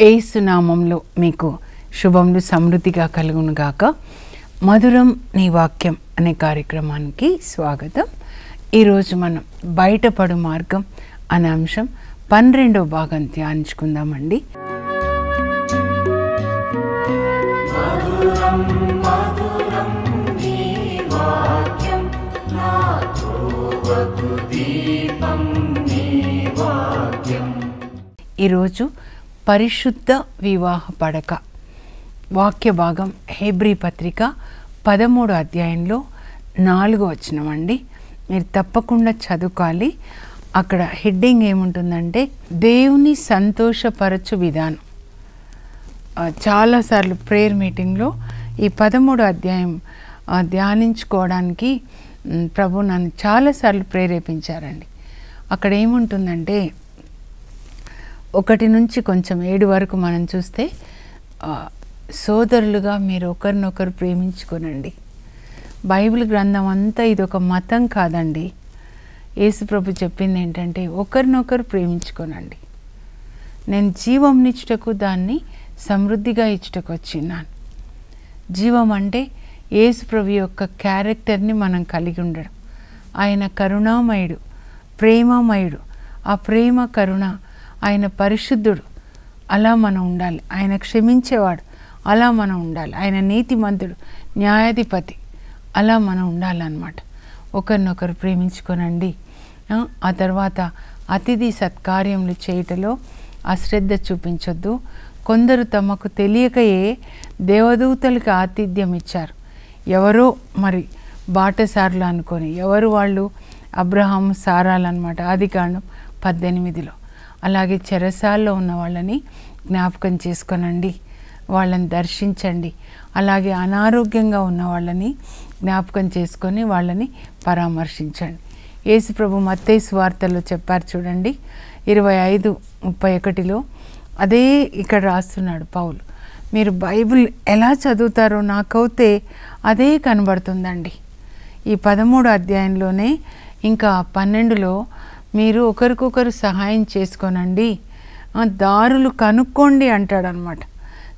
యేసు నామంలో మీకు శుభములు సమృద్ధిగా కలుగును గాక. మధురం నీ వాక్యం అనే కార్యక్రమానికి స్వాగతం. ఈరోజు మనం బయటపడు మార్గం అనే అంశం 12వ భాగం ధ్యానించుకుందామండి. ఈరోజు పరిశుద్ధ వివాహ పడక వాక్య భాగం హెబ్రీ పత్రిక 13వ అధ్యాయంలో 4వ వచనం అండి. మీరు తప్పకుండా చదువుకోవాలి. అక్కడ హెడ్డింగ్ ఏముంటుందంటే దేవుని సంతోషపరచు విధానం. చాలాసార్లు ప్రేయర్ మీటింగ్లో ఈ 13వ అధ్యాయం ధ్యానించుకోవడానికి ప్రభు నన్ను చాలాసార్లు ప్రేరేపించారండి. అక్కడ ఏముంటుందంటే 1 నుంచి కొంచెం 7 వరకు మనం చూస్తే సోదరులుగా మీరు ఒకరినొకరు ప్రేమించుకోనండి. బైబిల్ గ్రంథం అంతా ఇది ఒక మతం కాదండి. యేసుప్రభు చెప్పింది ఏంటంటే ఒకరినొకరు ప్రేమించుకోనండి. నేను జీవంనిచ్చుటకు దాన్ని సమృద్ధిగా ఇచ్చుటకు వచ్చినాను. జీవం అంటే యేసుప్రభు యొక్క క్యారెక్టర్ని మనం కలిగి ఉండడం. ఆయన కరుణామయుడు, ప్రేమమయుడు. ఆ ప్రేమ కరుణ, ఆయన పరిశుద్ధుడు, అలా మనం ఉండాలి. ఆయన క్షమించేవాడు, అలా మనం ఉండాలి. ఆయన నీతిమంతుడు, న్యాయాధిపతి, అలా మనం ఉండాలన్నమాట. ఒకరినొకరు ప్రేమించుకోనండి. ఆ తర్వాత అతిథి సత్కార్యములు చేయటంలో అశ్రద్ధ చూపించొద్దు. కొందరు తమకు తెలియకయే దేవదూతలకు ఆతిథ్యం ఇచ్చారు. ఎవరో మరి బాటసారులు అనుకొని, ఎవరు వాళ్ళు? అబ్రహాం సారాలన్నమాట. ఆదికాండం 18లో. అలాగే చెరసాల్లో ఉన్న వాళ్ళని జ్ఞాపకం చేసుకోనండి, వాళ్ళని దర్శించండి. అలాగే అనారోగ్యంగా ఉన్న వాళ్ళని జ్ఞాపకం చేసుకొని వాళ్ళని పరామర్శించండి. యేసుప్రభు మత్తయి సువార్తలో చెప్పారు చూడండి, 25:31లో. అదే ఇక్కడ రాస్తున్నాడు పౌలు. మీరు బైబిల్ ఎలా చదువుతారో నాకైతే అదే కనబడుతుందండి. ఈ 13వ అధ్యాయంలోనే ఇంకా 12లో మీరు ఒకరికొకరు సహాయం చేసుకోనండి, దారులు కనుక్కోండి అంటాడనమాట.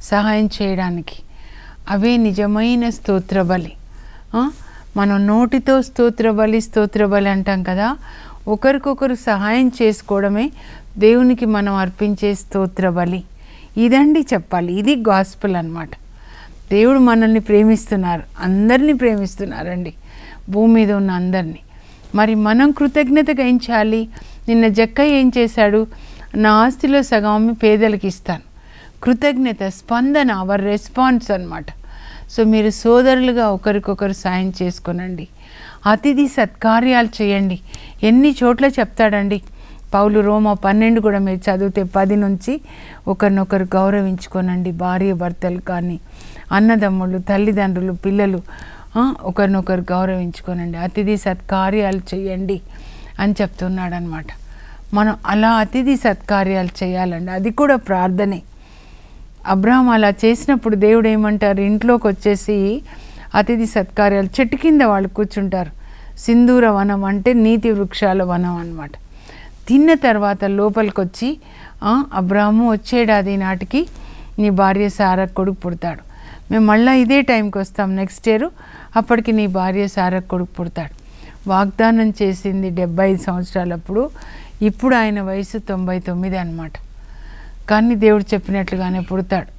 సహాయం చేయడానికి అవే నిజమైన స్తోత్రబలి. మనం నోటితో స్తోత్రబలి అంటాం కదా. ఒకరికొకరు సహాయం చేసుకోవడమే దేవునికి మనం అర్పించే స్తోత్రబలి. ఇదండి చెప్పాలి. ఇది గాస్పెల్ అన్నమాట. దేవుడు మనల్ని ప్రేమిస్తున్నారు, అందరినీ ప్రేమిస్తున్నారండి, భూమి మీద ఉన్న అందరినీ. మరి మనం కృతజ్ఞతగా ఏం చేయాలి? నిన్న జక్కయ్య ఏం చేశాడు? నా ఆస్తిలో సగం పేదలకు ఇస్తాను. కృతజ్ఞత, స్పందన, అవర్ రెస్పాన్స్ అన్నమాట. సో మీరు సోదరులుగా ఒకరికొకరు సాయం చేసుకోనండి. అతిథి సత్కార్యాలు చేయండి. ఎన్ని చోట్ల చెప్తాడండి పౌలు. రోమా 12 కూడా మీరు చదివితే 10 నుంచి ఒకరినొకరు గౌరవించుకోనండి. భార్య భర్తలు కానీ, అన్నదమ్ముళ్ళు, తల్లిదండ్రులు, పిల్లలు, ఒకరినొకరు గౌరవించుకోనండి. అతిథి సత్కార్యాలు చేయండి అని చెప్తున్నాడు అనమాట. మనం అలా అతిథి సత్కార్యాలు చేయాలండి. అది కూడా ప్రార్థనే. అబ్రహాం అలా చేసినప్పుడు దేవుడు ఏమంటారు? ఇంట్లోకి వచ్చేసి అతిథి సత్కార్యాలు, చెట్టు కింద వాళ్ళు కూర్చుంటారు. సింధూర వనం అంటే నీతి వృక్షాల వనం అన్నమాట. తిన్న తర్వాత లోపలికి వచ్చి, అబ్రహాము వచ్చేడాది నాటికి నీ భార్య సారా కొడుకు పుడతాడు. మేము మళ్ళీ ఇదే టైంకి వస్తాం నెక్స్ట్ ఇయర్, అప్పటికి నీ భార్య సారా కొడుకు పుడతాడు. వాగ్దానం చేసింది 75 సంవత్సరాలప్పుడు. ఇప్పుడు ఆయన వయసు 99 అన్నమాట. కానీ దేవుడు చెప్పినట్లుగానే పుడతాడు.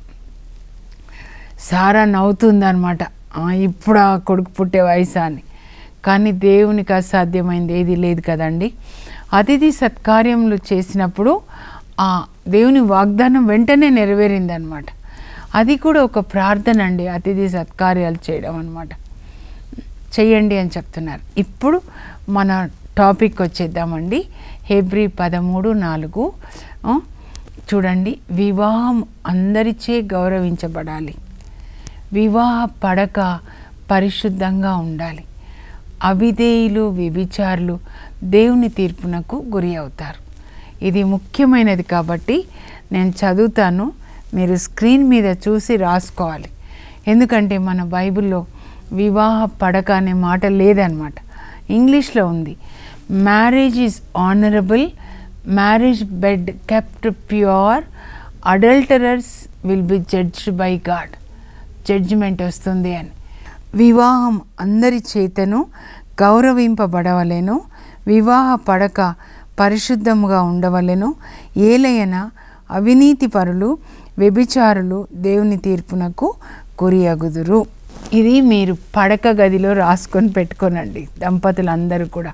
సారా నవ్వుతుందన్నమాట, ఇప్పుడు ఆ కొడుకు పుట్టే వయసు అని. కానీ దేవునికి అసాధ్యమైంది ఏది లేదు కదండి. అతిథి సత్కార్యములు చేసినప్పుడు ఆ దేవుని వాగ్దానం వెంటనే నెరవేరిందనమాట. అది కూడా ఒక ప్రార్థన అండి, అతిథి సత్కార్యాలు చేయడం అన్నమాట. చెయ్యండి అని చెప్తున్నారు. ఇప్పుడు మన టాపిక్ వచ్చేద్దామండి. హెబ్రీ 13:4 చూడండి. వివాహం అందరిచే గౌరవించబడాలి. వివాహ పడక పరిశుద్ధంగా ఉండాలి. అవిధేయులు, వ్యభిచారులు దేవుని తీర్పునకు గురి అవుతారు. ఇది ముఖ్యమైనది కాబట్టి నేను చదువుతాను, మీరు స్క్రీన్ మీద చూసి రాసుకోవాలి. ఎందుకంటే మన బైబిల్లో వివాహ పడక అనే మాట లేదనమాట. ఇంగ్లీష్లో ఉంది. Marriage is honourable, marriage bed kept pure, adulterers will be judged by God, judgement వస్తుంది అని. వివాహం అందరి చేతను గౌరవింపబడవలెను, వివాహ పడక పరిశుద్ధముగా ఉండవలెను, ఏలయన అవినీతి పరులు వ్యభిచారులు దేవుని తీర్పునకు గురియగుదురు. ఇది మీరు పడక గదిలో రాసుకొని పెట్టుకోనండి. దంపతులందరూ కూడా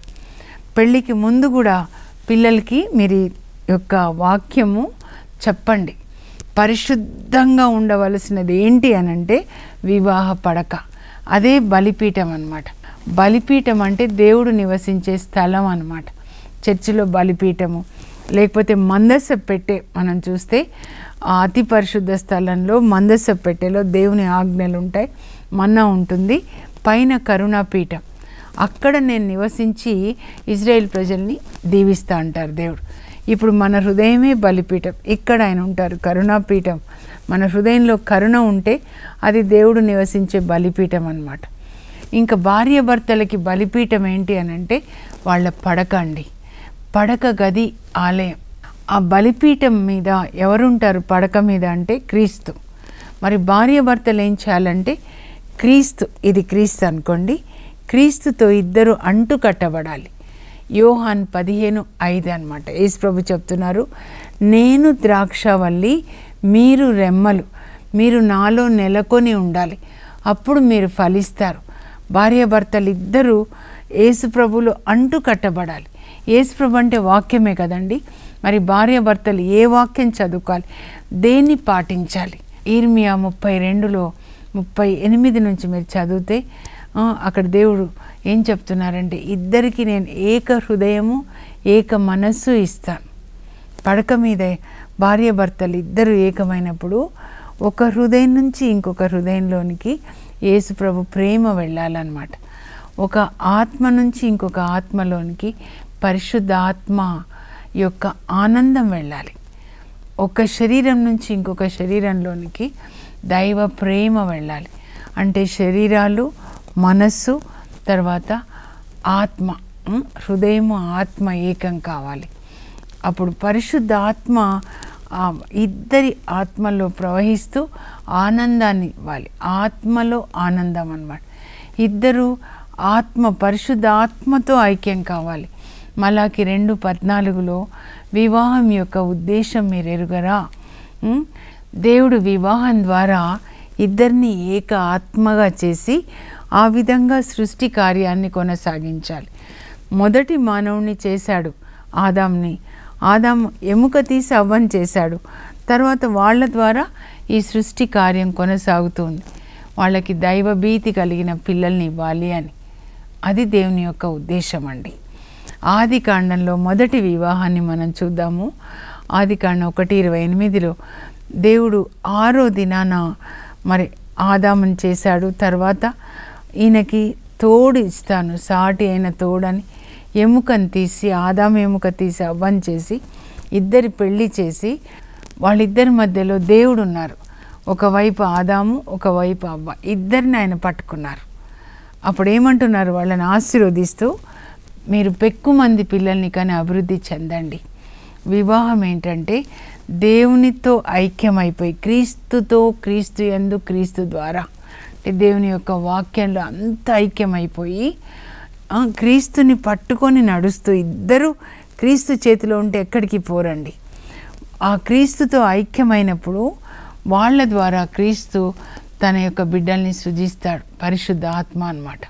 పెళ్ళికి ముందు కూడా పిల్లలకి మీరు యొక్క వాక్యము చెప్పండి. పరిశుద్ధంగా ఉండవలసినది ఏంటి అనంటే వివాహ పడక. అదే బలిపీఠం అన్నమాట. బలిపీఠం అంటే దేవుడు నివసించే స్థలం అన్నమాట. చర్చిలో బలిపీఠము, లేకపోతే మందస పెట్టె మనం చూస్తే అతి పరిశుద్ధ స్థలంలో మందస పెట్టెలో దేవుని ఆజ్ఞలు ఉంటాయి, మన్నా ఉంటుంది, పైన కరుణాపీఠం. అక్కడ నేను నివసించి ఇజ్రాయేల్ ప్రజల్ని దీవిస్తా అంటారు దేవుడు. ఇప్పుడు మన హృదయమే బలిపీఠం, ఇక్కడ ఆయన ఉంటారు, కరుణాపీఠం. మన హృదయంలో కరుణ ఉంటే అది దేవుడు నివసించే బలిపీఠం అన్నమాట. ఇంకా భార్యాభర్తలకి బలిపీఠం ఏంటి అని అంటే వాళ్ళ పడక అండి. పడక గది ఆలయం. ఆ బలిపీఠం మీద ఎవరుంటారు పడక మీద అంటే క్రీస్తు. మరి భార్యాభర్తలు ఏం చేయాలంటే క్రీస్తు, ఇది క్రీస్తు అనుకోండి, క్రీస్తుతో ఇద్దరు అంటు కట్టబడాలి. యోహాన్ 15:5 అన్నమాట. యేసు ప్రభు చెప్తున్నారు, నేను ద్రాక్షవల్లి, మీరు రెమ్మలు, మీరు నాలో నెలకొని ఉండాలి, అప్పుడు మీరు ఫలిస్తారు. భార్యాభర్తలు ఇద్దరు యేసు ప్రభులో అంటు కట్టబడాలి. యేసు ప్రభు అంటే వాక్యమే కదండి. మరి భార్యాభర్తలు ఏ వాక్యం చదువుకోవాలి, దేన్ని పాటించాలి? ఇర్మియా 32:38 నుంచి మీరు చదివితే అక్కడ దేవుడు ఏం చెప్తున్నారంటే, ఇద్దరికి నేను ఏక హృదయము ఏక మనస్సు ఇస్తాను. పడక మీద భార్యాభర్తలు ఇద్దరు ఏకమైనప్పుడు ఒక హృదయం నుంచి ఇంకొక హృదయంలోనికి యేసు ప్రభు ప్రేమ వెళ్ళాలన్నమాట. ఒక ఆత్మ నుంచి ఇంకొక ఆత్మలోనికి పరిశుద్ధ ఆత్మ యొక్క ఆనందం వెళ్ళాలి. ఒక శరీరం నుంచి ఇంకొక శరీరంలోనికి దైవ ప్రేమ వెళ్ళాలి. అంటే శరీరాలు, మనస్సు, తర్వాత ఆత్మ, హృదయము ఆత్మ ఏకం కావాలి. అప్పుడు పరిశుద్ధ ఆత్మ ఇద్దరి ఆత్మలో ప్రవహిస్తూ ఆనందాన్ని ఇవ్వాలి. ఆత్మలో ఆనందం అన్నమాట. ఇద్దరు ఆత్మ, పరిశుద్ధ ఆత్మతో ఐక్యం కావాలి. మలాకి 2:14 వివాహం యొక్క ఉద్దేశం మీరు ఎరుగరా? దేవుడు వివాహం ద్వారా ఇద్దరిని ఏక ఆత్మగా చేసి ఆ విధంగా సృష్టి కార్యాన్ని కొనసాగించాలి. మొదటి మానవుని చేశాడు ఆదాంని, ఆదాము ఎముక తీసి అవ్వని చేశాడు. తర్వాత వాళ్ళ ద్వారా ఈ సృష్టి కార్యం కొనసాగుతుంది. వాళ్ళకి దైవభీతి కలిగిన పిల్లల్ని ఇవ్వాలి అని. అది దేవుని యొక్క ఉద్దేశం అండి. ఆదికాండంలో మొదటి వివాహాన్ని మనం చూద్దాము. ఆదికాండం 1:28 దేవుడు 6వ దినాన మరి ఆదాముని చేశాడు. తర్వాత ఈయనకి తోడు ఇస్తాను, సాటి అయిన తోడని ఎముకను తీసి, ఆదాము ఎముక తీసి అవ్వని చేసి ఇద్దరి పెళ్లి చేసి వాళ్ళిద్దరి మధ్యలో దేవుడు ఉన్నారు. ఒకవైపు ఆదాము, ఒకవైపు అవ్వ, ఇద్దరిని ఆయన పట్టుకున్నారు. అప్పుడు ఏమంటున్నారు వాళ్ళని ఆశీర్వదిస్తూ, మీరు పెక్కుమంది పిల్లల్ని కానీ అభివృద్ధి చెందండి. వివాహం ఏంటంటే దేవునితో ఐక్యమైపోయి, క్రీస్తుతో, క్రీస్తు యందు, క్రీస్తు ద్వారా, అంటే దేవుని యొక్క వాక్యంలో అంత ఐక్యమైపోయి క్రీస్తుని పట్టుకొని నడుస్తూ, ఇద్దరు క్రీస్తు చేతిలో ఉంటే ఎక్కడికి పోరండి. ఆ క్రీస్తుతో ఐక్యమైనప్పుడు వాళ్ళ ద్వారా క్రీస్తు తన యొక్క బిడ్డల్ని సృజిస్తాడు. పరిశుద్ధ ఆత్మ అన్నమాట.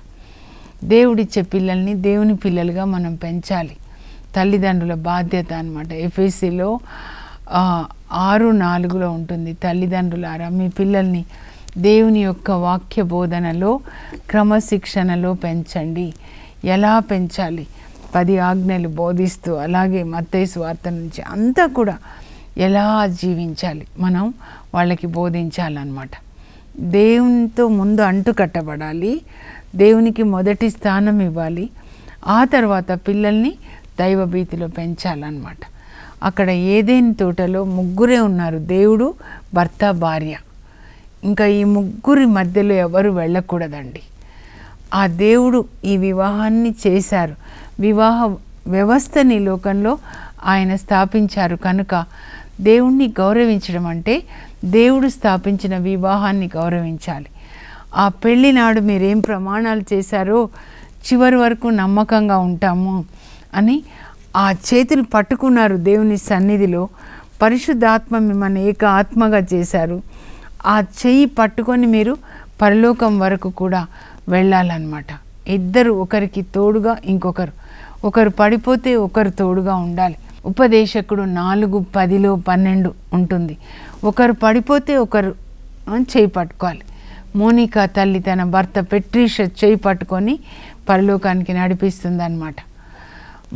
దేవుడిచ్చే పిల్లల్ని దేవుని పిల్లలుగా మనం పెంచాలి. తల్లిదండ్రుల బాధ్యత అన్నమాట. ఎఫెసీలో 6:4 ఉంటుంది, తల్లిదండ్రులారా మీ పిల్లల్ని దేవుని యొక్క వాక్య బోధనలో, క్రమశిక్షణలో పెంచండి. ఎలా పెంచాలి? 10 ఆజ్ఞలు బోధిస్తూ, అలాగే మత్తయి సువార్త నుంచి అంతా కూడా ఎలా జీవించాలి మనం వాళ్ళకి బోధించాలన్నమాట. దేవునితో ముందు అంటు కట్టబడాలి, దేవునికి మొదటి స్థానం ఇవ్వాలి, ఆ తర్వాత పిల్లల్ని దైవభీతిలో పెంచాలన్నమాట. అక్కడ ఏదైనా తోటలో ముగ్గురే ఉన్నారు, దేవుడు, భర్త, భార్య. ఇంకా ఈ ముగ్గురి మధ్యలో ఎవరు వెళ్ళకూడదండి. ఆ దేవుడు ఈ వివాహాన్ని చేశారు. వివాహ వ్యవస్థని లోకంలో ఆయన స్థాపించారు కనుక దేవుణ్ణి గౌరవించడం అంటే దేవుడు స్థాపించిన వివాహాన్ని గౌరవించాలి. ఆ పెళ్లి నాడు మీరేం ప్రమాణాలు చేశారో చివరి వరకు నమ్మకంగా ఉంటాము అని ఆ చేతులు పట్టుకున్నారు దేవుని సన్నిధిలో. పరిశుద్ధాత్మ మిమ్మల్ని ఏక ఆత్మగా చేశారు. ఆ చెయ్యి పట్టుకొని మీరు పరలోకం వరకు కూడా వెళ్ళాలన్నమాట. ఇద్దరు ఒకరికి తోడుగా ఇంకొకరు, ఒకరు పడిపోతే ఒకరు తోడుగా ఉండాలి. ఉపదేశకుడు 4, 10, 12 ఉంటుంది. ఒకరు పడిపోతే ఒకరు చేయి పట్టుకోవాలి. మోనికా తల్లి తన భర్త పెట్రీషా చేయి పట్టుకొని పరలోకానికి నడిపిస్తుంది అన్నమాట.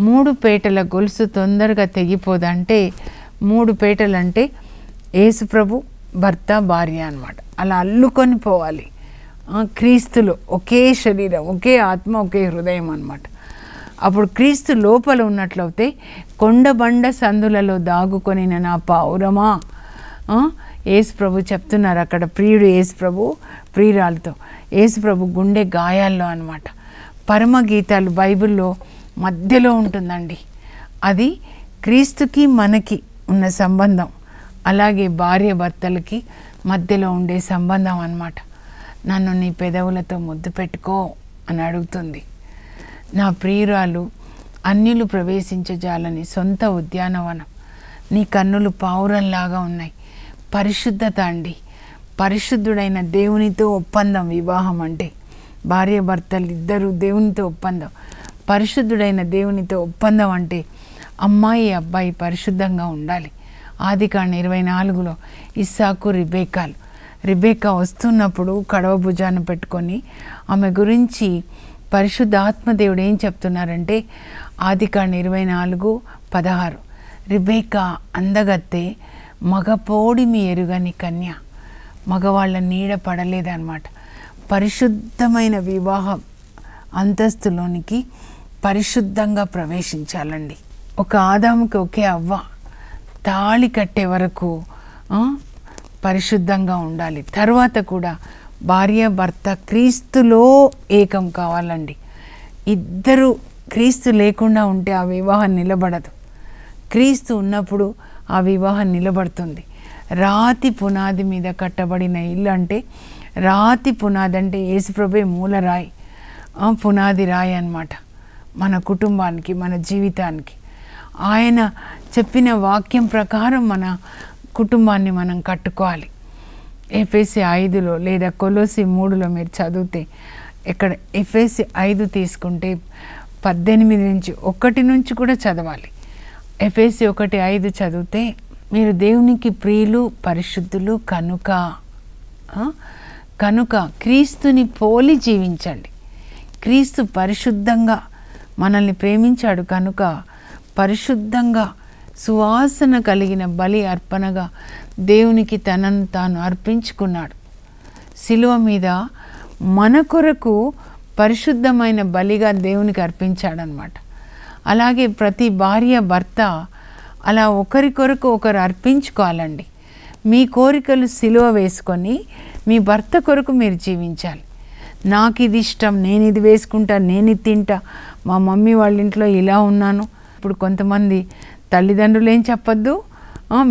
3 పేటల గొలుసు తొందరగా తెగిపోదంటే 3 పేటలు అంటే యేసుప్రభు, భర్త, భార్య అన్నమాట. అలా అల్లుకొని పోవాలి. క్రీస్తులో ఒకే శరీరం, ఒకే ఆత్మ, ఒకే హృదయం అన్నమాట. అప్పుడు క్రీస్తు లోపల ఉన్నట్లయితే కొండబండ సందులలో దాగుకొని నా పావురమా, యేసుప్రభు చెప్తున్నారు అక్కడ. ప్రియుడు యేసుప్రభు ప్రియురాలతో, యేసుప్రభు గుండె గాయాల్లో అన్నమాట. పరమగీతాలు బైబిల్లో మధ్యలో ఉంటుందండి. అది క్రీస్తుకి మనకి ఉన్న సంబంధం. అలాగే భార్య భర్తలకి మధ్యలో ఉండే సంబంధం అన్నమాట. నన్ను నీ పెదవులతో ముద్దు పెట్టుకో అని అడుగుతుంది. నా ప్రియురాలు అన్యులు ప్రవేశించజాలని సొంత ఉద్యానవనం. నీ కన్నులు పావురంలాగా ఉన్నాయి. పరిశుద్ధత అండి. పరిశుద్ధుడైన దేవునితో ఒప్పందం వివాహం అంటే. భార్య భర్తలు ఇద్దరు దేవునితో ఒప్పందం. పరిశుద్ధుడైన దేవునితో ఒప్పందం అంటే అమ్మాయి అబ్బాయి పరిశుద్ధంగా ఉండాలి. ఆదికాండం 24లో ఇస్సాకు రిబేకాలు. రిబేకా వస్తున్నప్పుడు కడవ భుజాన్ని పెట్టుకొని ఆమె గురించి పరిశుద్ధాత్మదేవుడు ఏం చెప్తున్నారంటే ఆదికాండం 24:16 రిబేకా అందగత్తే మగపోడిమి ఎరుగని కన్య. మగవాళ్ళ నీడ పడలేదన్నమాట. పరిశుద్ధమైన వివాహం అంతస్తులోనికి పరిశుద్ధంగా ప్రవేశించాలండి. ఒక ఆదాముకి ఒకే అవ్వ తాళి కట్టే వరకు పరిశుద్ధంగా ఉండాలి. తర్వాత కూడా భార్య భర్త క్రీస్తులో ఏకం కావాలండి. ఇద్దరు క్రీస్తు లేకుండా ఉంటే ఆ వివాహం నిలబడదు. క్రీస్తు ఉన్నప్పుడు ఆ వివాహం నిలబడుతుంది. రాతి పునాది మీద కట్టబడిన ఇల్లు అంటే, రాతి పునాది అంటే యేసుప్రభువే మూలరాయి, పునాది రాయి అన్నమాట. మన కుటుంబానికి, మన జీవితానికి ఆయన చెప్పిన వాక్యం ప్రకారం మన కుటుంబాన్ని మనం కట్టుకోవాలి. ఎఫెసీ 5లో లేదా కొలొస్సీ 3లో మీరు చదివితే, ఇక్కడ ఎఫెసీ 5 తీసుకుంటే 18 నుంచి 1 నుంచి కూడా చదవాలి. ఎఫెసీ 1:5 చదివితే, మీరు దేవునికి ప్రియులు పరిశుద్ధులు కనుక క్రీస్తుని పోలి జీవించండి. క్రీస్తు పరిశుద్ధంగా మనల్ని ప్రేమించాడు కనుక పరిశుద్ధంగా సువాసన కలిగిన బలి అర్పణగా దేవునికి తనను తాను అర్పించుకున్నాడు. శిలువ మీద మన కొరకు పరిశుద్ధమైన బలిగా దేవునికి అర్పించాడనమాట. అలాగే ప్రతి భార్య భర్త అలా ఒకరి కొరకు ఒకరు అర్పించుకోవాలండి. మీ కోరికలు సిలువ వేసుకొని మీ భర్త కొరకు మీరు జీవించాలి. నాకు ఇది ఇష్టం, నేను ఇది వేసుకుంటా, నేను ఇది తింటా, మా మమ్మీ వాళ్ళ ఇంట్లో ఇలా ఉన్నాను. ఇప్పుడు కొంతమంది తల్లిదండ్రులు ఏం చెప్పొద్దు,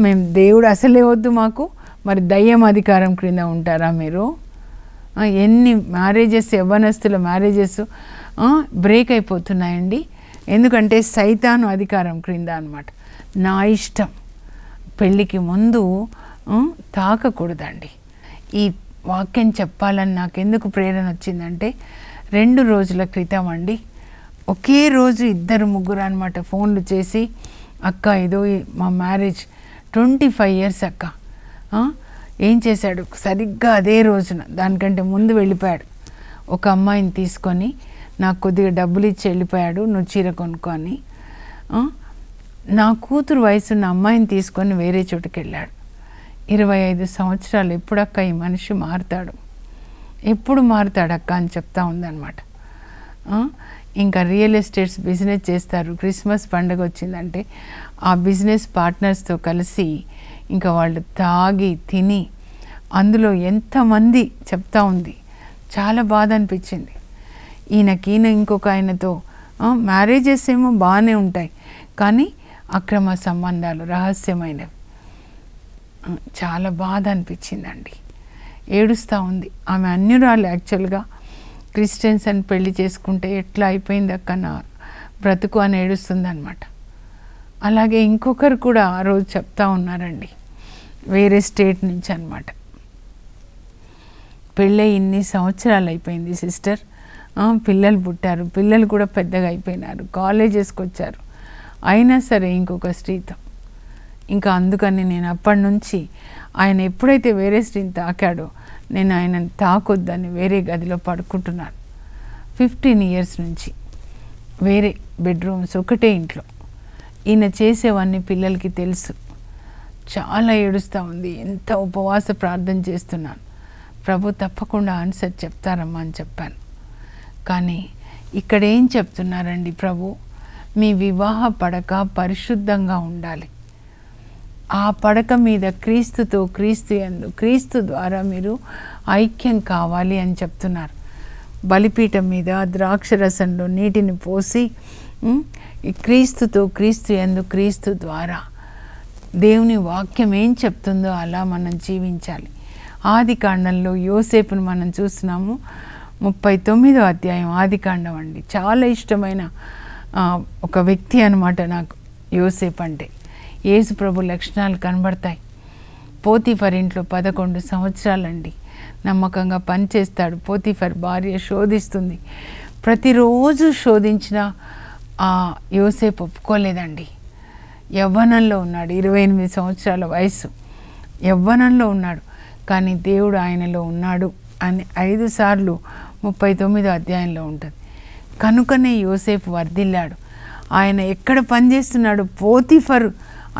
మేము దేవుడు అసలే వద్దు మాకు, మరి దయ్యం అధికారం క్రింద ఉంటారా మీరు? ఎన్ని మ్యారేజెస్, యవ్వనస్తుల మ్యారేజెస్ బ్రేక్ అయిపోతున్నాయండి. ఎందుకంటే సైతాను అధికారం క్రింద అన్నమాట. నా ఇష్టం పెళ్ళికి ముందు తాకకూడదండి. ఈ వాక్యం చెప్పాలని నాకెందుకు ప్రేరణ వచ్చిందంటే 2 రోజుల క్రితం అండి, ఒకే రోజు 2-3 అనమాట ఫోన్లు చేసి, అక్క ఏదో మా మ్యారేజ్ 25 years అక్క, ఏం చేశాడు సరిగ్గా అదే రోజున, దానికంటే ముందు వెళ్ళిపోయాడు. ఒక అమ్మాయిని తీసుకొని నాకు కొద్దిగా డబ్బులు ఇచ్చి వెళ్ళిపోయాడు, నువ్వు చీర కొనుక్కొని. నా కూతురు వయసున్న అమ్మాయిని తీసుకొని వేరే చోటుకి వెళ్ళాడు. 25 సంవత్సరాలు. ఎప్పుడక్క ఈ మనిషి మారుతాడు, ఎప్పుడు మారుతాడక్క అని చెప్తా ఉందన్నమాట. ఇంకా రియల్ ఎస్టేట్స్ బిజినెస్ చేస్తారు. క్రిస్మస్ పండుగ వచ్చిందంటే ఆ బిజినెస్ పార్ట్నర్స్తో కలిసి ఇంకా వాళ్ళు తాగి తిని, అందులో ఎంతమంది చెప్తా ఉంది. చాలా బాధ అనిపించింది. ఈయన ఇంకొక ఆయనతో మ్యారేజెస్ ఏమో బాగానే ఉంటాయి, కానీ అక్రమ సంబంధాలు, రహస్యమైనవి. చాలా బాధ అనిపించిందండి. ఏడుస్తూ ఉంది. ఆమె అన్యురాలు యాక్చువల్గా. క్రిస్టియన్స్ అని పెళ్లి చేసుకుంటే ఎట్లా అయిపోయింది అక్క నా బ్రతుకు అని ఏడుస్తుంది అనమాట. అలాగే ఇంకొకరు కూడా ఆ రోజు చెప్తా ఉన్నారండి, వేరే స్టేట్ నుంచి అనమాట. పెళ్ళై ఇన్ని సంవత్సరాలు అయిపోయింది సిస్టర్, పిల్లలు పుట్టారు, పిల్లలు కూడా పెద్దగా అయిపోయినారు, కాలేజెస్కి వచ్చారు, అయినా సరే ఇంకొక స్త్రీతో. ఇంకా అందుకని నేను అప్పటి నుంచి ఆయన ఎప్పుడైతే వేరే స్త్రీని తాకాడో నేను ఆయనను తాకొద్దని వేరే గదిలో పడుకుంటున్నాను. 15 years నుంచి వేరే బెడ్రూమ్స్, ఒకటే ఇంట్లో. ఈయన చేసేవన్నీ పిల్లలకి తెలుసు. చాలా ఏడుస్తూ ఉంది. ఎంత ఉపవాస ప్రార్థన చేస్తున్నాను, ప్రభు తప్పకుండా ఆన్సర్ చెప్తారమ్మా అని చెప్పాను. కానీ ఇక్కడ ఏం చెప్తున్నారండి ప్రభు, మీ వివాహ పడక పరిశుద్ధంగా ఉండాలి. ఆ పడక మీద క్రీస్తుతో, క్రీస్తు యందు, క్రీస్తు ద్వారా మీరు ఐక్యం కావాలి అని చెప్తున్నారు. బలిపీఠం మీద ద్రాక్షరసంలో నీటిని పోసి క్రీస్తుతో, క్రీస్తు యందు, క్రీస్తు ద్వారా దేవుని వాక్యం ఏం చెప్తుందో అలా మనం జీవించాలి. ఆదికాండంలో యోసేపును మనం చూస్తున్నాము. 39వ అధ్యాయం ఆదికాండం అండి. చాలా ఇష్టమైన ఒక వ్యక్తి అనమాట నాకు యోసేపు అంటే. యేసు ప్రభు లక్షణాలు కనబడతాయి. పోతీఫర్ ఇంట్లో 11 సంవత్సరాలండి నమ్మకంగా పనిచేస్తాడు. పోతీఫర్ భార్య శోధిస్తుంది. ప్రతిరోజు శోధించిన యోసేపు ఒప్పుకోలేదండి. యవ్వనంలో ఉన్నాడు, 28 సంవత్సరాల వయసు, యవ్వనంలో ఉన్నాడు. కానీ దేవుడు ఆయనలో ఉన్నాడు అని 5 సార్లు 39వ అధ్యాయంలో ఉంటుంది. కనుకనే యోసేపు వర్ధిల్లాడు. ఆయన ఎక్కడ పనిచేస్తున్నాడు, పోతీఫరు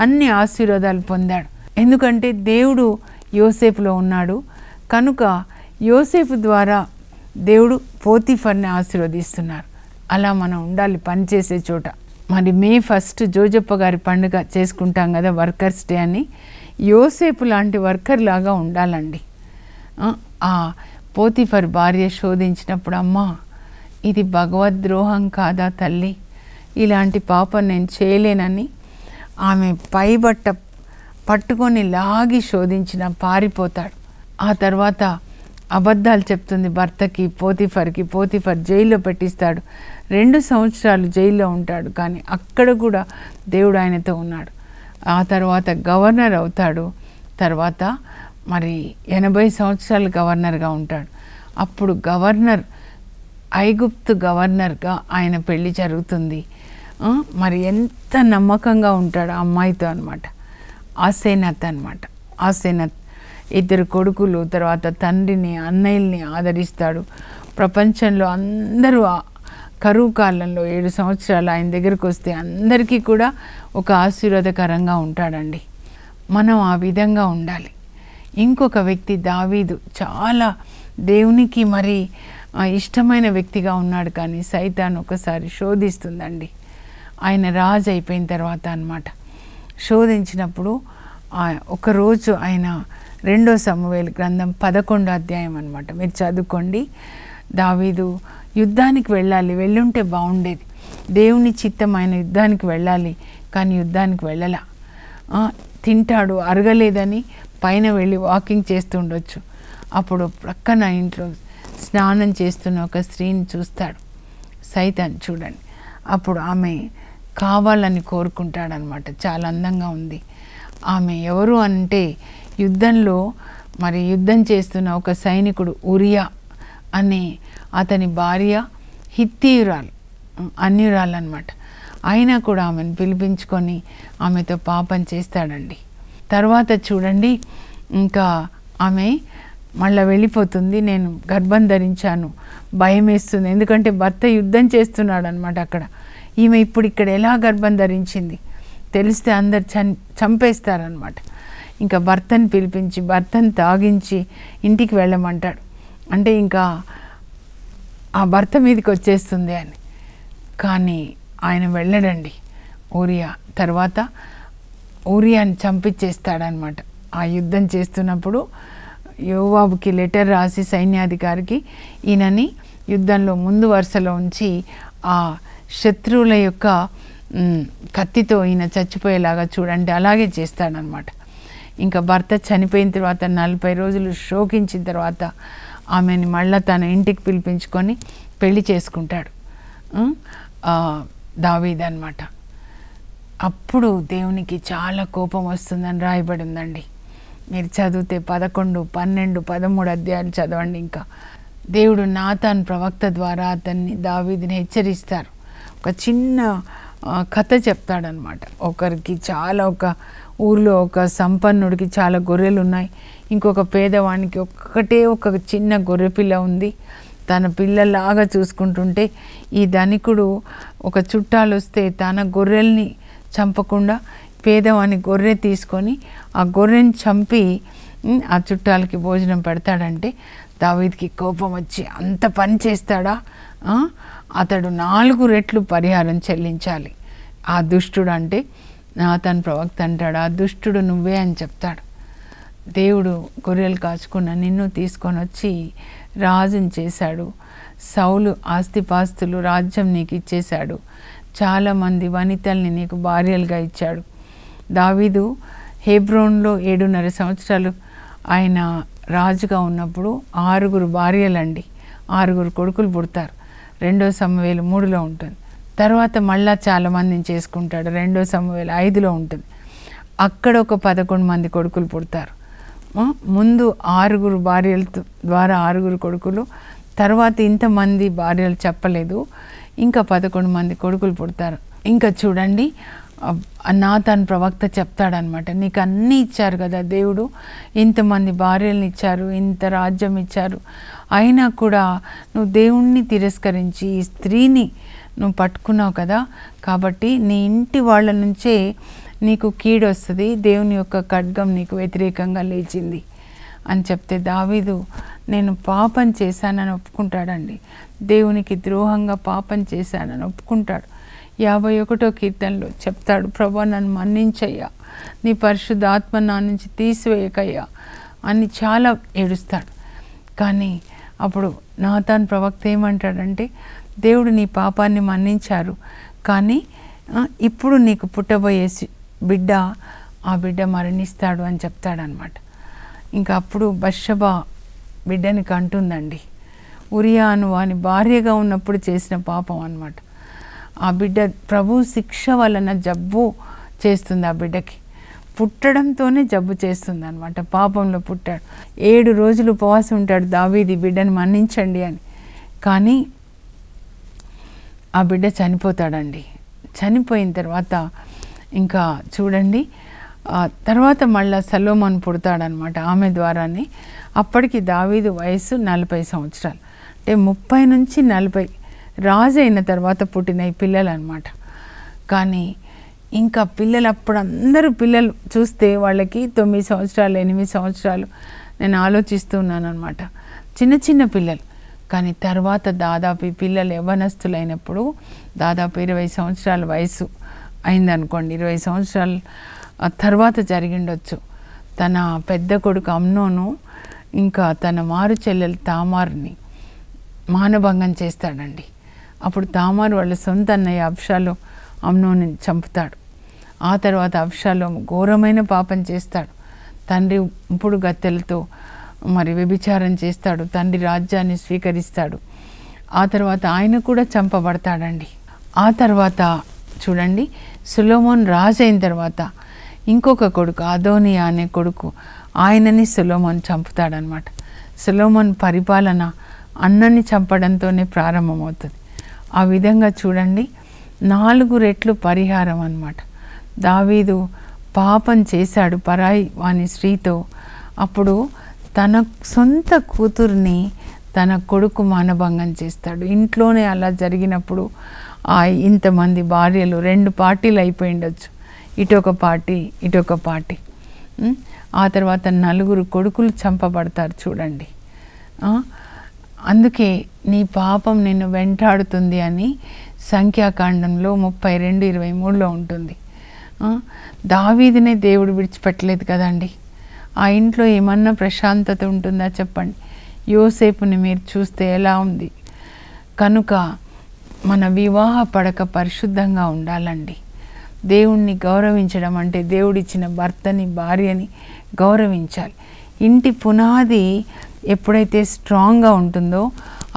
అన్ని ఆశీర్వాదాలు పొందాడు. ఎందుకంటే దేవుడు యోసేపులో ఉన్నాడు కనుక యోసేపు ద్వారా దేవుడు పోతీఫర్ని ఆశీర్వదిస్తున్నారు. అలా మనం ఉండాలి పనిచేసే చోట. మరి May 1 జోజప్ప గారి పండుగ చేసుకుంటాం కదా, వర్కర్స్ డే అని. యోసేపు లాంటి వర్కర్ లాగా ఉండాలండి. పోతీఫర్ భార్య శోధించినప్పుడు, అమ్మా ఇది భగవద్ద్రోహం కాదా తల్లి, ఇలాంటి పాపం నేను చేయలేనని ఆమె పైబట్ట పట్టుకొని లాగి శోధించిన పారిపోతాడు. ఆ తర్వాత అబద్ధాలు చెప్తుంది భర్తకి, పోతీఫర్కి. పోతీఫర్ జైల్లో పెట్టిస్తాడు. 2 సంవత్సరాలు జైల్లో ఉంటాడు. కానీ అక్కడ కూడా దేవుడు ఆయనతో ఉన్నాడు. ఆ తర్వాత గవర్నర్ అవుతాడు. తర్వాత మరి 80 సంవత్సరాలు గవర్నర్గా ఉంటాడు. అప్పుడు గవర్నర్, ఐగుప్తు గవర్నర్గా ఆయన పెళ్లి జరుగుతుంది. మరి ఎంత నమ్మకంగా ఉంటాడు ఆ అమ్మాయితో అనమాట. ఆసేనత్ అనమాట. ఆసేనత్ 2 కొడుకులు, తర్వాత తండ్రిని, అన్నయ్యల్ని ఆదరిస్తాడు. ప్రపంచంలో అందరూ కరువు కాలంలో 7 సంవత్సరాలు ఆయన దగ్గరికి వస్తే అందరికీ కూడా ఒక ఆశీర్వాదకరంగా ఉంటాడండి. మనం ఆ విధంగా ఉండాలి. ఇంకొక వ్యక్తి దావీదు, చాలా దేవునికి మరి ఇష్టమైన వ్యక్తిగా ఉన్నాడు. కానీ సైతాన్ ఒకసారి శోధిస్తుందండి. ఆయన రాజు అయిపోయిన తర్వాత అన్నమాట. శోధించినప్పుడు ఒకరోజు ఆయన 2వ సమూయేలు గ్రంథం 11వ అధ్యాయం అన్నమాట. మీరు చదువుకోండి. దావీదు యుద్ధానికి వెళ్ళాలి, వెళ్ళుంటే బాగుండేది. దేవుని చిత్తం ఆయన యుద్ధానికి వెళ్ళాలి, కానీ యుద్ధానికి వెళ్ళలా. తింటాడు, అరగలేదని పైన వెళ్ళి వాకింగ్ చేస్తూ ఉండొచ్చు. అప్పుడు ప్రక్కన ఇంట్లో స్నానం చేస్తున్న ఒక స్త్రీని చూస్తాడు సైతాన్. చూడండి, అప్పుడు ఆమె కావాలని కోరుకుంటాడనమాట. చాలా అందంగా ఉంది ఆమె. ఎవరు అంటే యుద్ధంలో మరి యుద్ధం చేస్తున్న ఒక సైనికుడు ఉరియా అనే అతని భార్య హిత్తీయురాలు, అన్యురాలు అనమాట. అయినా కూడా ఆమెను పిలిపించుకొని ఆమెతో పాపం చేస్తాడండి. తర్వాత చూడండి, ఇంకా ఆమె మళ్ళీ వెళ్ళిపోతుంది. నేను గర్భం ధరించాను, భయం వేస్తుంది. ఎందుకంటే భర్త యుద్ధం చేస్తున్నాడు అనమాట అక్కడ. ఈమె ఇప్పుడు ఇక్కడ ఎలా గర్భం ధరించింది తెలిస్తే అందరు చంపేస్తారనమాట. ఇంకా భర్తను పిలిపించి భర్తను తాగించి ఇంటికి వెళ్ళమంటాడు. అంటే ఇంకా ఆ భర్త మీదకి వచ్చేస్తుంది అని. కానీ ఆయన వెళ్ళడండి ఊరియా. తర్వాత ఊరియాని చంపించేస్తాడనమాట. ఆ యుద్ధం చేస్తున్నప్పుడు యోవాబుకి లెటర్ రాసి సైన్యాధికారికి ఈయనని యుద్ధంలో ముందు వరుసలో ఉంచి ఆ శత్రువుల యొక్క కత్తితో ఈయన చచ్చిపోయేలాగా చూడండి అలాగే చేస్తాడనమాట. ఇంకా భర్త చనిపోయిన తర్వాత 40 రోజులు శోకించిన తర్వాత ఆమెని మళ్ళీ తన ఇంటికి పిలిపించుకొని పెళ్లి చేసుకుంటాడు దావీదు అన్నమాట. అప్పుడు దేవునికి చాలా కోపం వస్తుందని రాయబడి ఉందండి. మీరు చదివితే 11, 12, 13 అధ్యాయాలు చదవండి. ఇంకా దేవుడు నాతాన్ ప్రవక్త ద్వారా దావీదుని హెచ్చరిస్తారు. ఒక చిన్న కథ చెప్తాడనమాట. ఒకరికి ఒక ఊర్లో ఒక సంపన్నుడికి చాలా గొర్రెలు ఉన్నాయి. ఇంకొక పేదవానికి ఒక చిన్న గొర్రె పిల్ల ఉంది. తన పిల్లలాగా చూసుకుంటుంటే ఈ ధనికుడు ఒక చుట్టాలు వస్తే తన గొర్రెల్ని చంపకుండా పేదవాని గొర్రె తీసుకొని ఆ గొర్రెని చంపి ఆ చుట్టాలకి భోజనం పెడతాడంటే దావీదుకి కోపం వచ్చి అంత పని చేస్తాడా, అతడు 4 రెట్లు పరిహారం చెల్లించాలి. ఆ దుష్టుడు అంటే నాతాన్ ప్రవక్త అంటాడు, ఆ దుష్టుడు నువ్వే అని చెప్తాడు. దేవుడు గొర్రెలు కాచుకున్న నిన్ను తీసుకొని వచ్చి రాజుని చేశాడు. సౌలు ఆస్తిపాస్తులు రాజ్యం నీకు ఇచ్చేశాడు. చాలామంది వనితల్ని నీకు భార్యలుగా ఇచ్చాడు. దావీదు హెబ్రోన్లో 7.5 సంవత్సరాలు ఆయన రాజుగా ఉన్నప్పుడు 6 భార్యలండి, 6 కొడుకులు పుడతారు. 2 సమూయేలు 3లో ఉంటుంది. తర్వాత మళ్ళా చాలామందిని చేసుకుంటాడు. 2 సమూయేలు 5లో ఉంటుంది. అక్కడ ఒక 11 మంది కొడుకులు పుడతారు. ముందు 6 భార్యల ద్వారా 6 కొడుకులు, తర్వాత ఇంతమంది భార్యలు చెప్పలేదు, ఇంకా 11 మంది కొడుకులు పుడతారు. ఇంకా చూడండి, నాతాన్ ప్రవక్త చెప్తాడనమాట, నీకు అన్నీ ఇచ్చారు కదా దేవుడు, ఇంతమంది భార్యలను ఇచ్చారు, ఇంత రాజ్యం ఇచ్చారు, అయినా కూడా నువ్వు దేవుణ్ణి తిరస్కరించి ఈ స్త్రీని నువ్వు పట్టుకున్నావు కదా, కాబట్టి నీ ఇంటి వాళ్ళ నుంచే నీకు కీడు వస్తుంది, దేవుని యొక్క ఖడ్గం నీకు వ్యతిరేకంగా లేచింది అని చెప్తే దావీదు నేను పాపం చేశానని ఒప్పుకుంటాడండి. దేవునికి ద్రోహంగా పాపం చేశానని ఒప్పుకుంటాడు. 51వ కీర్తనలో చెప్తాడు, ప్రభా నన్ను మన్నించయ్యా, నీ పరిశుద్ధాత్మ నా నుంచి తీసివేయకయ్యా అని చాలా ఏడుస్తాడు. కానీ అప్పుడు నాతాన్ ప్రవక్త ఏమంటాడంటే, దేవుడు నీ పాపాన్ని మన్నించారు, కానీ ఇప్పుడు నీకు పుట్టబోయే బిడ్డ, ఆ బిడ్డ మరణిస్తాడు అని చెప్తాడనమాట. ఇంకా అప్పుడు బత్షెబ బిడ్డని కంటుందండి. ఉరియాను వాని భార్యగా ఉన్నప్పుడు చేసిన పాపం అన్నమాట. ఆ బిడ్డ ప్రభు శిక్ష వలన జబ్బు చేస్తుంది. ఆ బిడ్డకి పుట్టడంతోనే జబ్బు చేస్తుంది అనమాట. పాపంలో పుట్టాడు. 7 రోజులు ఉపవాసం ఉంటాడు దావీదు, బిడ్డని మన్నించండి అని. కానీ ఆ బిడ్డ చనిపోతాడండి. చనిపోయిన తర్వాత ఇంకా చూడండి, తర్వాత మళ్ళీ సొలొమోను పుడతాడనమాట ఆమె ద్వారానే. అప్పటికి దావీదు వయసు 40 సంవత్సరాలు, అంటే 30 నుంచి 40 రాజు అయిన తర్వాత పుట్టిన ఈ పిల్లలు అనమాట. కానీ ఇంకా పిల్లలు అప్పుడు అందరూ పిల్లలు చూస్తే వాళ్ళకి 9 సంవత్సరాలు 8 సంవత్సరాలు నేను ఆలోచిస్తున్నాను అనమాట, చిన్న చిన్న పిల్లలు. కానీ తర్వాత దాదాపు ఈ పిల్లలు యవ్వనస్తులైనప్పుడు దాదాపు 20 సంవత్సరాల వయసు అయిందనుకోండి, 20 సంవత్సరాల తర్వాత జరిగిండొచ్చు. తన పెద్ద కొడుకు అమ్నోను ఇంకా తన మారు చెల్లెలు తామారుని మానభంగం చేస్తాడండి. అప్పుడు తామారు వాళ్ళ సొంత అన్నయ్య అబ్షాలోము అమ్నోని చంపుతాడు. ఆ తర్వాత అబ్షాలోము ఘోరమైన పాపం చేస్తాడు. తండ్రి ఉంపుడు గత్తెలతో మరి వ్యభిచారం చేస్తాడు, తండ్రి రాజ్యాన్ని స్వీకరిస్తాడు. ఆ తర్వాత ఆయన కూడా చంపబడతాడండి. ఆ తర్వాత చూడండి, సొలొమోను రాజు అయిన తర్వాత ఇంకొక కొడుకు అదోనియా అనే కొడుకు, ఆయనని సొలొమోను చంపుతాడనమాట. సొలొమోను పరిపాలన అన్నని చంపడంతోనే ప్రారంభమవుతుంది. ఆ విధంగా చూడండి 4 రెట్లు పరిహారం అన్నమాట. దావీదు పాపం చేశాడు పరాయి వాని స్త్రీతో. అప్పుడు తన సొంత కూతుర్ని తన కొడుకు మానభంగం చేస్తాడు. ఇంట్లోనే అలా జరిగినప్పుడు ఇంతమంది భార్యలు 2 పార్టీలు అయిపోయిండొచ్చు, ఇటొక పార్టీ ఇటొక పార్టీ. ఆ తర్వాత 4 కొడుకులు చంపబడతారు చూడండి. అందుకే నీ పాపం నిన్ను వెంటాడుతుంది అని సంఖ్యాకాండంలో 32:23లో ఉంటుంది. దావీదునే దేవుడు విడిచిపెట్టలేదు కదండి. ఆ ఇంట్లో ఏమన్నా ప్రశాంతత ఉంటుందా చెప్పండి? యోసేపుని మీరు చూస్తే ఎలా ఉంది? కనుక మన వివాహ పడక పరిశుద్ధంగా ఉండాలండి. దేవుణ్ణి గౌరవించడం అంటే దేవుడిచ్చిన భర్తని, భార్యని గౌరవించాలి. ఇంటి పునాది ఎప్పుడైతే స్ట్రాంగ్గా ఉంటుందో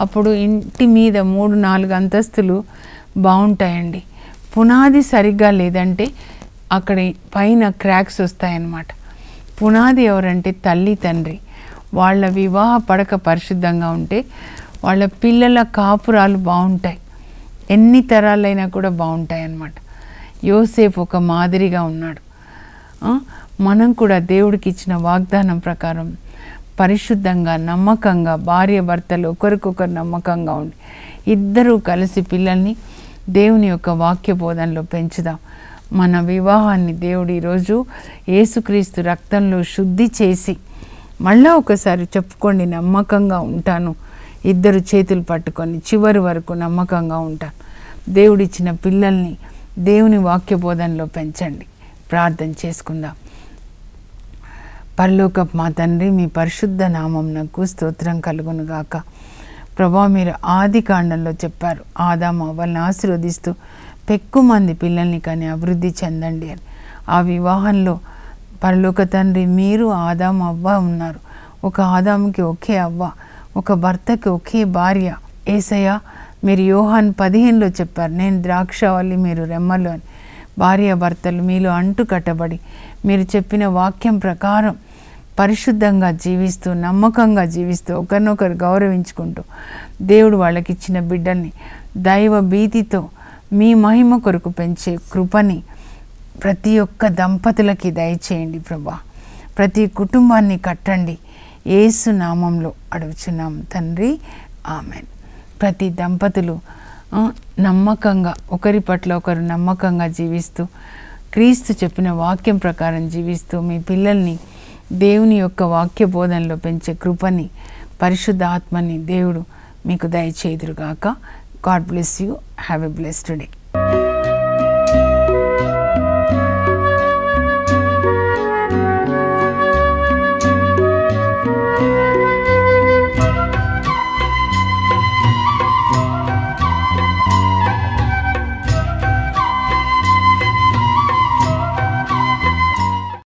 అప్పుడు ఇంటి మీద 3-4 అంతస్తులు బాగుంటాయండి. పునాది సరిగ్గా లేదంటే అక్కడ పైన క్రాక్స్ వస్తాయన్నమాట. పునాది ఎవరంటే తల్లి, తండ్రి. వాళ్ళ వివాహ పడక పరిశుద్ధంగా ఉంటే వాళ్ళ పిల్లల కాపురాలు బాగుంటాయి, ఎన్ని తరాలైనా కూడా బాగుంటాయి అన్నమాట. యోసేపు ఒక మాదిరిగా ఉన్నాడు. మనం కూడా దేవుడికి ఇచ్చిన వాగ్దానం ప్రకారం పరిశుద్ధంగా, నమ్మకంగా, భార్య భర్తలు ఒకరికొకరు నమ్మకంగా ఉండి ఇద్దరూ కలిసి పిల్లల్ని దేవుని యొక్క వాక్య బోధనలో పెంచుదాం. మన వివాహాన్ని దేవుడు ఈరోజు యేసుక్రీస్తు రక్తంలో శుద్ధి చేసి, మళ్ళా ఒకసారి చెప్పుకోండి, నమ్మకంగా ఉంటాను. ఇద్దరు చేతులు పట్టుకొని చివరి వరకు నమ్మకంగా ఉంటాను. దేవుడిచ్చిన పిల్లల్ని దేవుని వాక్య బోధనలో పెంచండి. ప్రార్థన చేసుకుందాం. పరలోకపు మా తండ్రి, మీ పరిశుద్ధ నామమునకు స్తోత్రం కలుగును గాక. ప్రభా, మీరు ఆది కాండంలో చెప్పారు, ఆదాము అవ్వల్ని ఆశీర్వదిస్తూ పెక్కుమంది పిల్లల్ని కానీ అభివృద్ధి చెందండి అని. ఆ వివాహంలో పరలోక తండ్రి, మీరు ఆదాము అవ్వ ఉన్నారు. ఒక ఆదాముకి ఒకే అవ్వ, ఒక భర్తకి ఒకే భార్య. యేసయ్య, మీరు యోహాను 15లో చెప్పారు, నేను ద్రాక్షవల్లి, మీరు రెమ్మలు అని. భార్య భర్తలు మీలో అంటు కట్టబడి మీరు చెప్పిన వాక్యం ప్రకారం పరిశుద్ధంగా జీవిస్తూ, నమ్మకంగా జీవిస్తూ, ఒకరినొకరు గౌరవించుకుంటూ దేవుడు వాళ్ళకి ఇచ్చిన బిడ్డల్ని దైవ భీతితో మీ మహిమ కొరకు పెంచే కృపని ప్రతి ఒక్క దంపతులకి దయచేయండి ప్రభా. ప్రతి కుటుంబాన్ని కట్టండి. యేసు నామంలో అడుగుచున్నాం తండ్రి, ఆమెన్. ప్రతి దంపతులు నమ్మకంగా ఒకరి పట్ల ఒకరు నమ్మకంగా జీవిస్తూ, క్రీస్తు చెప్పిన వాక్యం ప్రకారం జీవిస్తూ మీ పిల్లల్ని దేవుని యొక్క వాక్య బోధనలో పెంచే కృపని, పరిశుద్ధ ఆత్మని దేవుడు మీకు దయచేయుదురుగాక. God bless you. Have a blessed day.